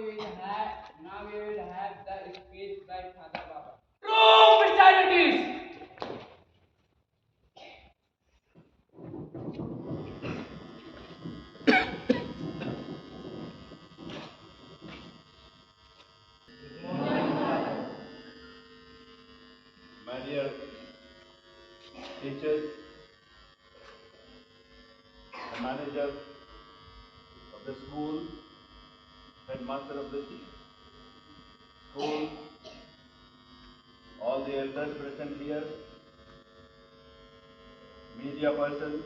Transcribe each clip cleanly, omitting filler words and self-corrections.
now we will have the speech by Father Baba. True Christianity. My dear teachers, the manager of the school, headmaster of the school, all the elders present here, media persons,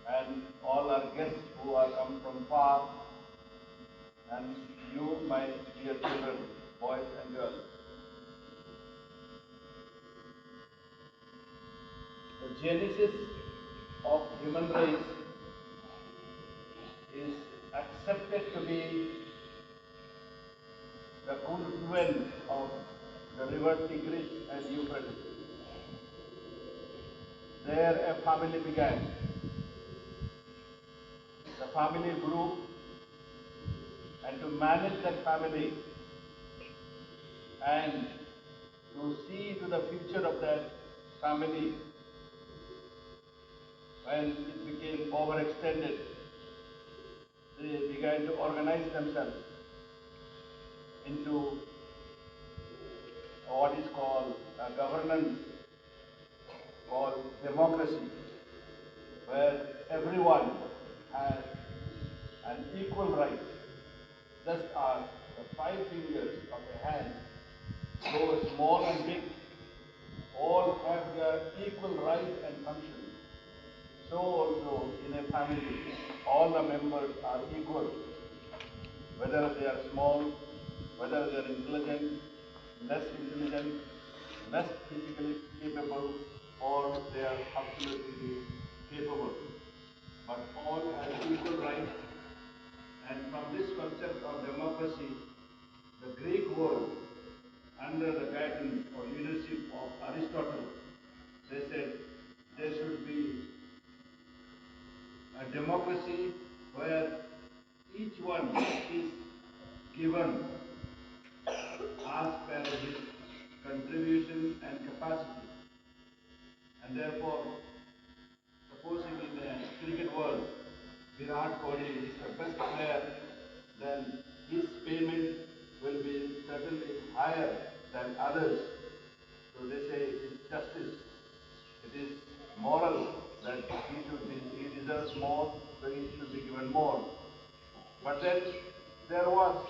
and all our guests who are come from far, and you, my dear children, boys and girls. The genesis of human race is accepted to be the confluence of the river Tigris and Euphrates. There a family began. The family grew, and to manage that family and to see to the future of that family, when it became overextended, they began to organize themselves into what is called a governance called democracy, where everyone has an equal right, just as the five fingers of a hand, though small and big, all have their equal right and function. So also in a family, all the members are equal, whether they are small, whether they are intelligent, less physically capable, or they are absolutely capable. But all have equal rights, and from this concept of democracy, the Greek world, under the guidance or leadership of Aristotle, they said there should be a democracy where each one is given as per his contribution and capacity. And therefore, supposing in the cricket world, Virat Kohli is the best player, then his payment will be certainly higher than others. So they say it is justice, it is moral that he deserves more, so he should be given more. But then there was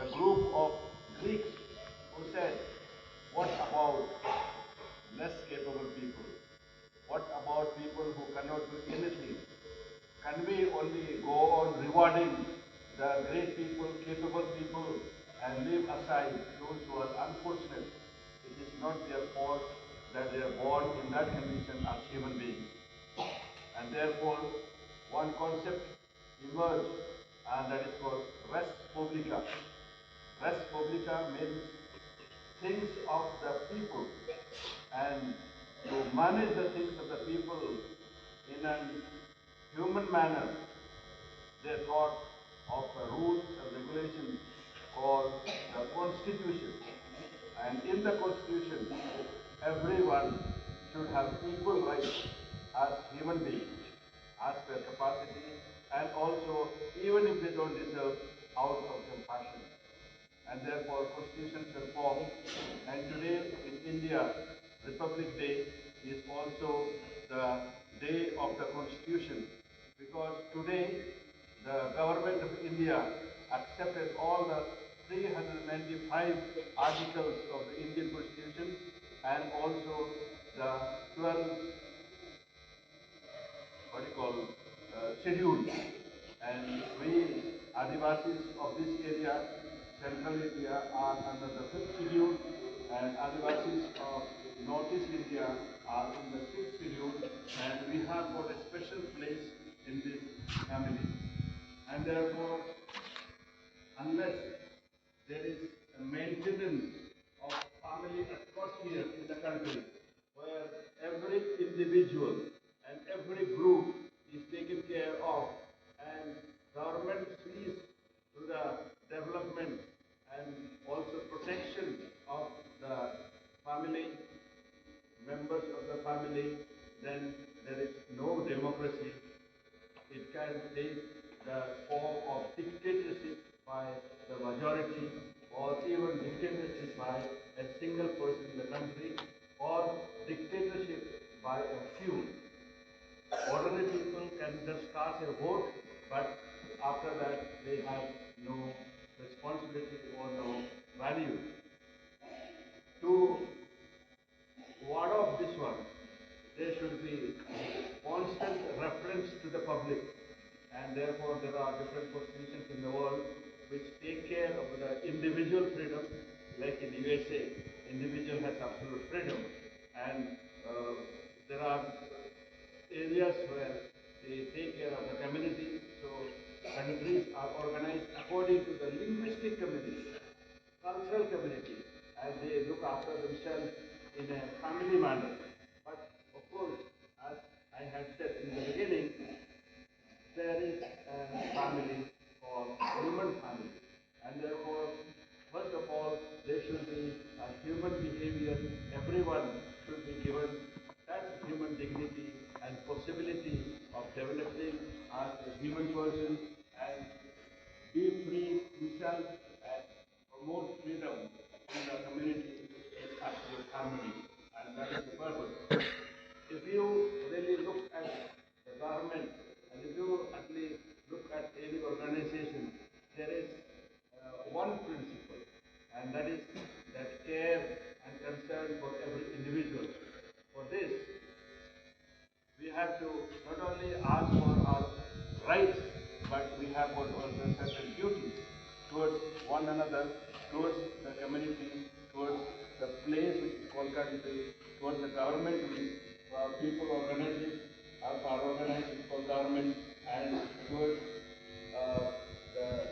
a group of Greeks who said, what about less capable people? What about people who cannot do anything? Can we only go on rewarding the great people, capable people, and leave aside those who are unfortunate? It is not their fault that they are born in that condition as human beings. And therefore, one concept emerged, and that is called res publica. Res publica means things of the people, and to manage the things of the people in a human manner, they thought of rules and regulations called the Constitution. And in the Constitution, everyone should have equal rights as human beings, as per capacity, and also even if they don't deserve, out of compassion. And therefore constitutions were formed. And today in India, Republic Day is also the day of the Constitution, because today the government of India accepted all the 395 articles of the Indian Constitution and also the 12 schedules. And we adiwasis of this area, central India, are under the 5th schedule, and adiwasis of northeast India are in the 6th schedule, and we have got a special place in this family. And therefore, unless there is a maintenance of family atmosphere in the country, where every individual and every group is taken care of, and government sees the majority or even dictatorship by a single person in the country or dictatorship by a few. Ordinary people can just cast a vote, but after that they have no responsibility or no value. To ward off this one, there should be constant reference to the public, and therefore there are different constitutions in the world which take care of the individual freedom. Like in USA, individual has absolute freedom, and there are areas where they take care of the community. So countries are organized according to the linguistic community, cultural community, and they look after themselves in a family manner. But of course, as I had said in the beginning, there is a family called human family, and therefore, first of all, there should be a human behavior. Everyone should be given that human dignity and possibility of developing as a human person and be free himself and promote freedom in the community in absolute harmony. And that is the purpose. If you really look at the government and if you actually look at any organization, there is one principle, and that is that care and concern for every individual. For this, we have to not only ask for our rights, but we have got also certain duties towards one another, towards the community, towards the place which is called country, towards the government which is people organized, are organized, which is called government, and towards the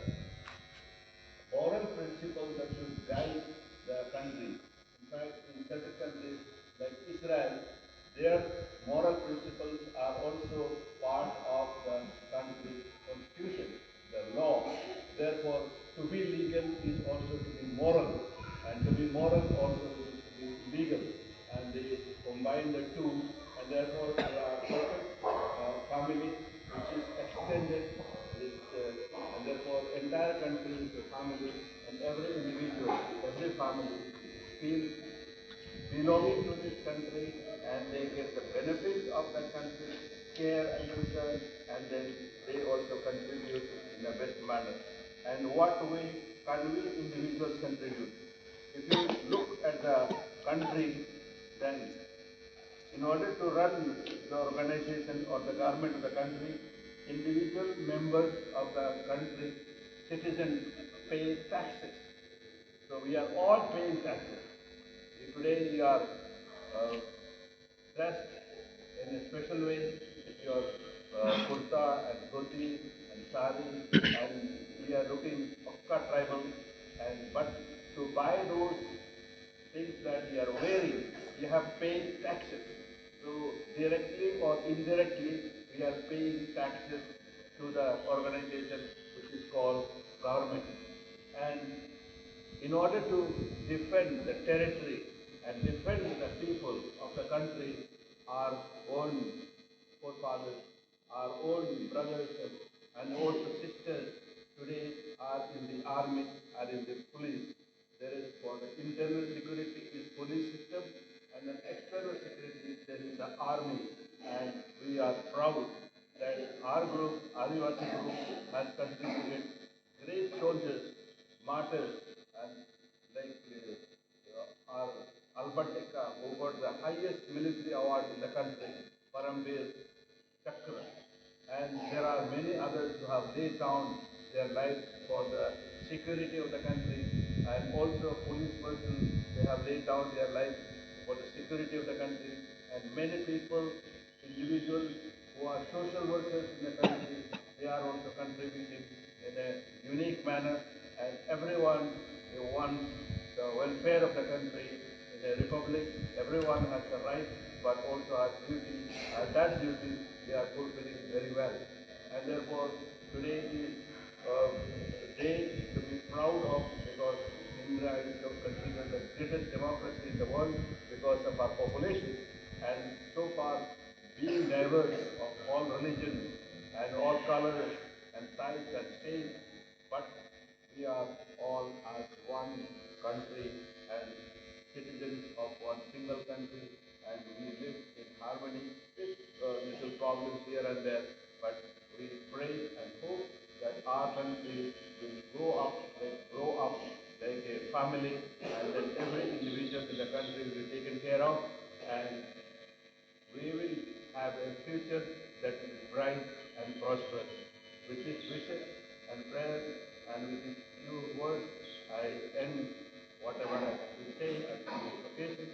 moral principles that should guide the country. In fact, in certain countries like Israel, their moral principles are also part of the country constitution, the law. Therefore, to be legal is also to be moral, and to be moral also is to be legal. And they combine the two, and therefore they are perfect family which is extended, and therefore entire country is a family, and every individual, every family feels belonging to this country, and they get the benefits of that country, care and concern, and then they also contribute in the best manner. And what way can we individuals contribute? If you look at the country, then in order to run the organization or the government of the country, individual members of the country, citizens, pay taxes. So we are all paying taxes. Today we are dressed in a special way with your kurta and dhoti and sari, and we are looking Akka tribal. And but to buy those things that we are wearing, we have paid taxes. So directly or indirectly, we are paying taxes to the organization which is called government. And in order to defend the territory and defend the people of the country, our own forefathers, our own brothers and also sisters today are in the army, are in the police. There is for the internal security is police system, and the external security there is the army. And we are proud that our group, Adiwasi group, has contributed great soldiers, martyrs, and like our Albert Eka, who got the highest military award in the country, Parambir Chakra. And there are many others who have laid down their lives for the security of the country, and also police persons, they have laid down their lives for the security of the country, and many people, individuals who are social workers in the country, they are also contributing in a unique manner, and everyone they want the welfare of the country. In a republic, everyone has the right but also has duty, and that duty they are fulfilling very well. And therefore, today is a day to be proud of, because India is considered the greatest democracy in the world because of our population. And so far, being diverse of all religions and all colors and types and states, but we are family, and that every individual in the country will be taken care of, and we will have a future that is bright and prosperous. With this wishes and prayers and with these few words, I end whatever I have been saying at this occasion,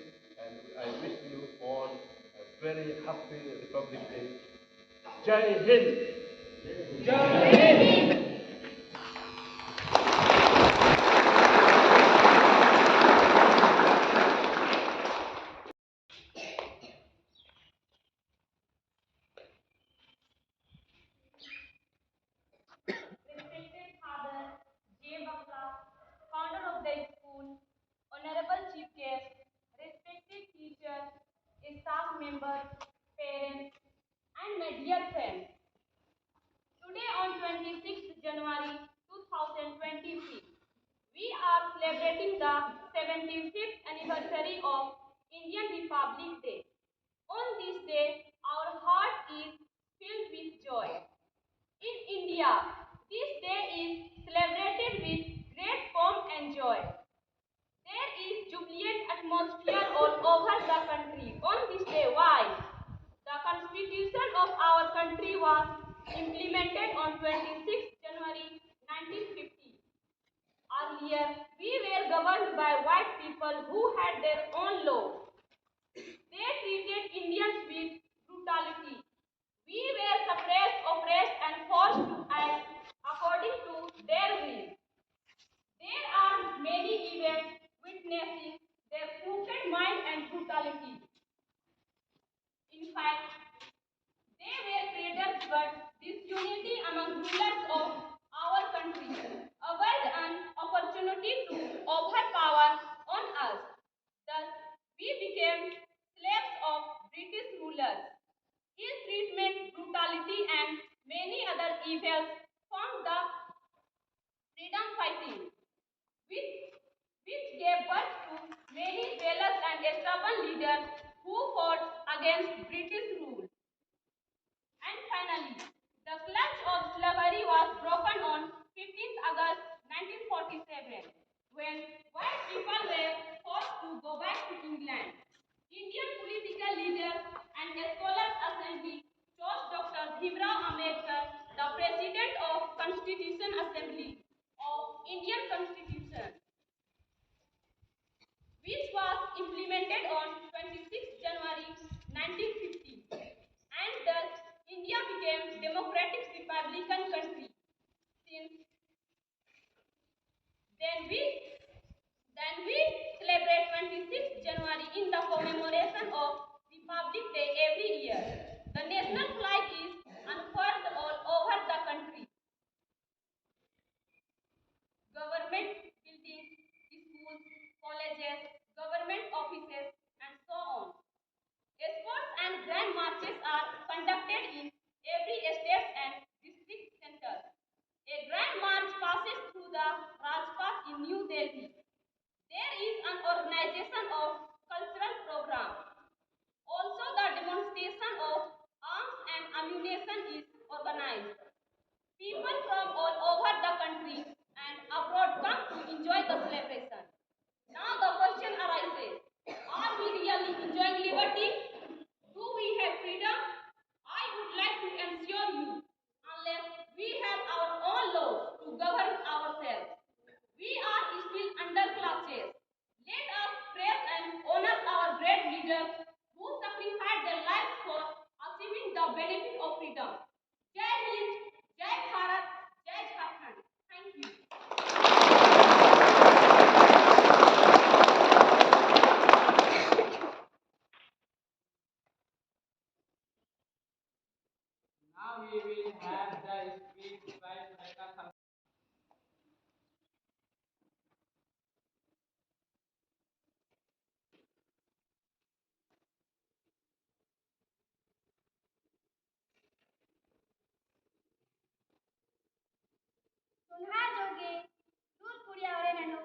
and I wish you all a very happy Republic Day. Jai Hind! Jai Hind! Respected Father J. Bakla, founder of the school, Honorable Chief Guest, respected teachers, staff members, parents, and my dear friends. Today on 26th January 2023, we are celebrating the 75th anniversary of Indian Republic Day. On this day, our heart is filled with joy. In India, this day is celebrated with great pomp and joy. There is jubilant atmosphere all over the country on this day. Why? The constitution of our country was implemented on 26 January 1950. Earlier, we were governed by white people who had their own laws. They treated Indians with brutality. We were suppressed, oppressed, and forced to act according to their will. There are many events witnessing their crooked mind and brutality. In fact, they were traitors, but disunity among rulers of our country availed an opportunity to overpower on us. Thus, we became slaves of British rulers. Ill treatment, brutality, and many other evils formed the freedom fighting, which gave birth to many zealous and stubborn leaders who fought against British rule. And finally, the clutch of slavery was broken on 15th August 1947 when white people were forced to go back to England. Indian political leaders and scholars assembly chose Dr. Bhimrao Ambedkar, the president of Constitution Assembly of Indian Constitution, which was implemented on 26 January 1950, and thus India became democratic republican country. Since then we celebrate 26 January in the commemoration of Republic Day every year. The national flag is unfurled all over the country. Government buildings, schools, colleges, government offices, and so on. Sports and grand marches are conducted in every state and district center. A grand march passes through the Rajpath in New Delhi. There is an organization of cultural program. Also, the demonstration of arms and ammunition is organized. People from all over the country and abroad come to enjoy the celebration. Now the question arises, are we really enjoying liberty? Do we have freedom? I would like to assure you, unless we have our own laws to govern ourselves, we are still under clutches. Let us praise and honor our great leaders who sacrificed their lives for achieving the benefit of freedom. Jai Hind, Jai Bharat, Jai Jharkhand. Thank you. Now we will have the speech by Sarika. सुनहा जोगे दूर कुड़िया ओरे ननु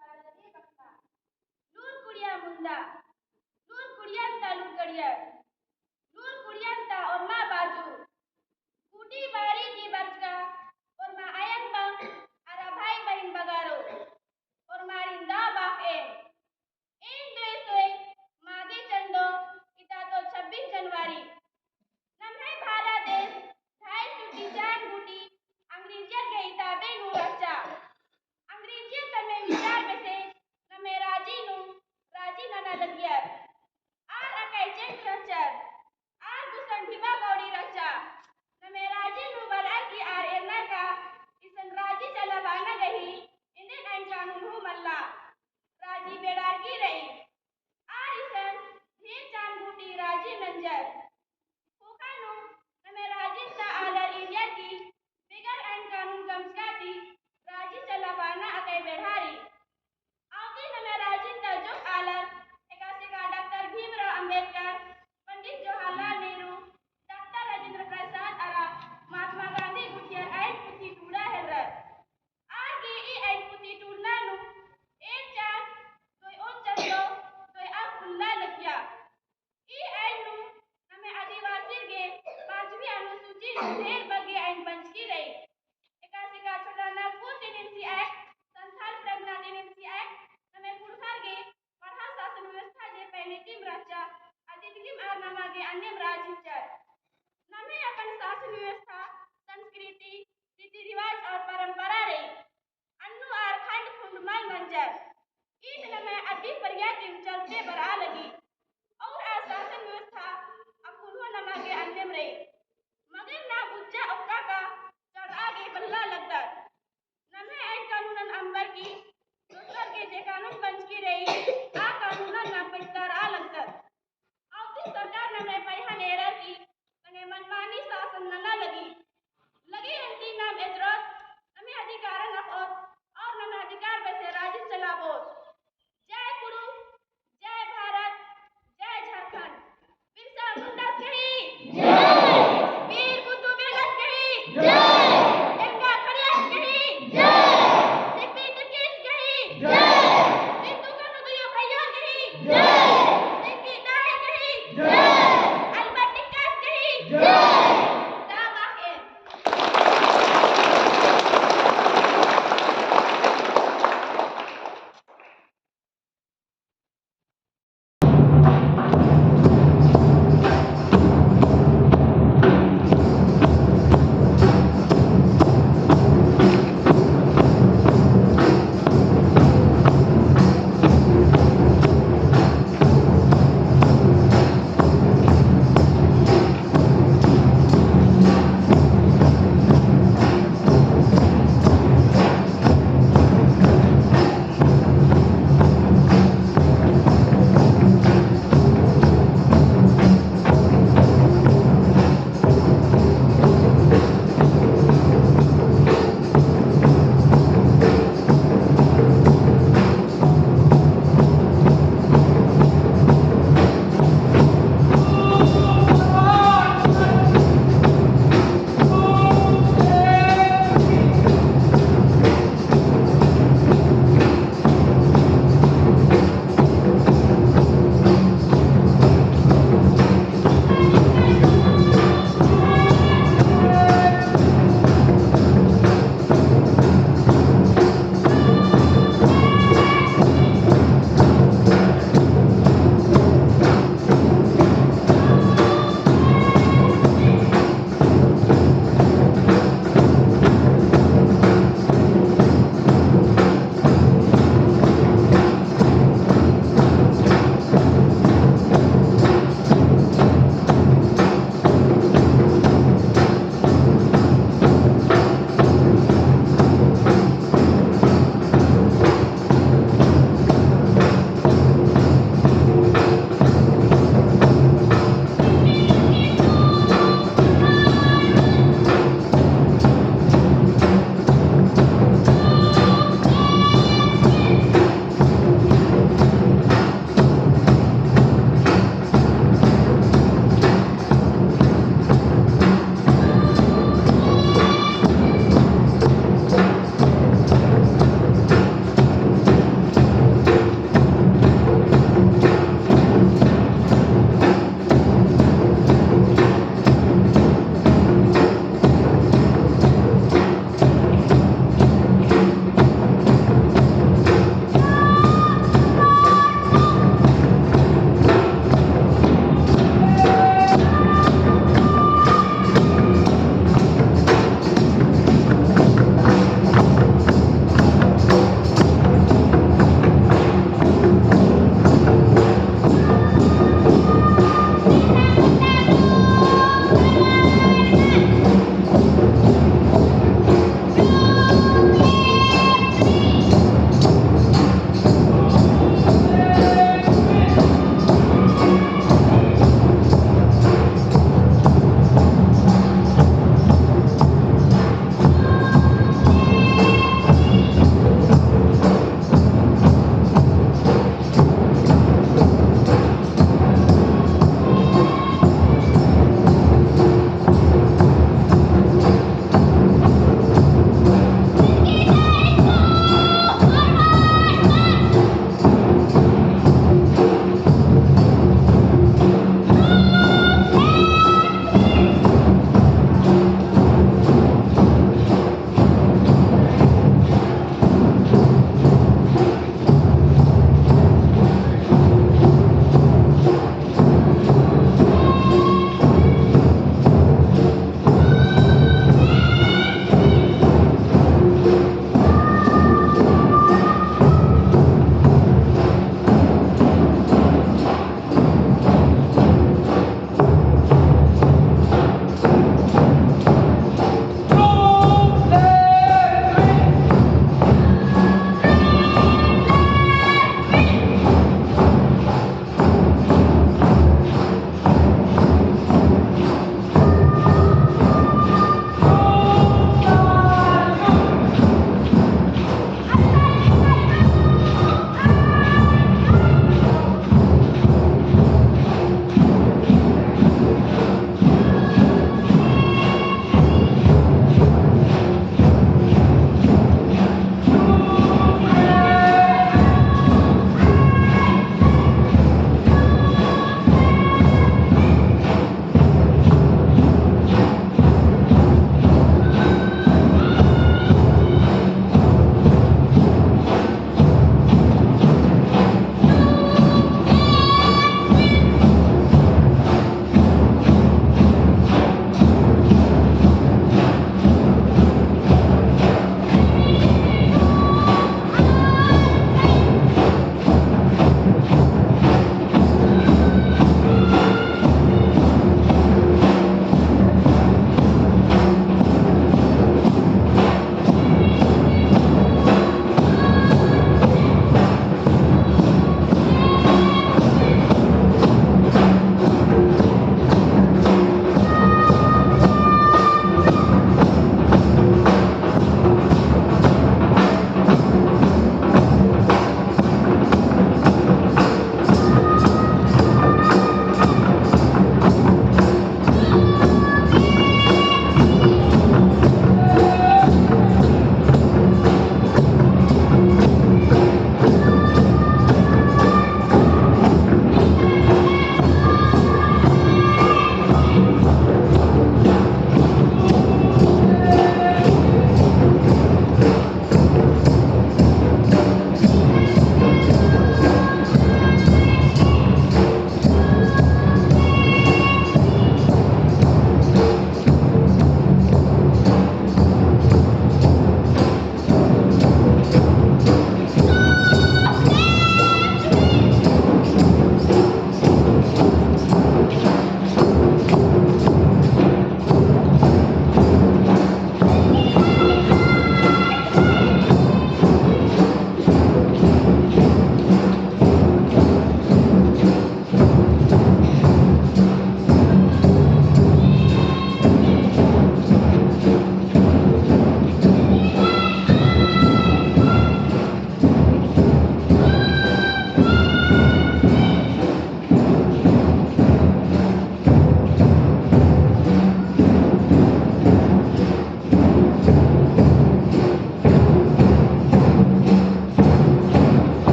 पार्वती बक्का दूर कुड़िया मुंदा दूर कुड़िया तालू कड़िया दूर कुड़िया ता और माँ बाजू कुटी बारी की बचका और माँ आयन बा आरा भाई बहन बगारो और मारिंदा हमाय मंजर ईद नमय अड्डी परिया टीम चलते बरा लगी और आशासन व्यवस्था अकुनो नमा के अंतिम रही मगर ना उच्चा अक्का का चढ़ आगे बल्ला लगता नमे ऐड कानूनन अंबर की दूसर के जे कानून पंच की रही आ कानूनन ना पिटकर आ लगता अब सरकार नमे पैहा नेरा की तने मनमानी शासन नना लगी अंतिम नाम एतरत नमे अधिकार न और नमे अधिकार वैसे राज्य चलाबो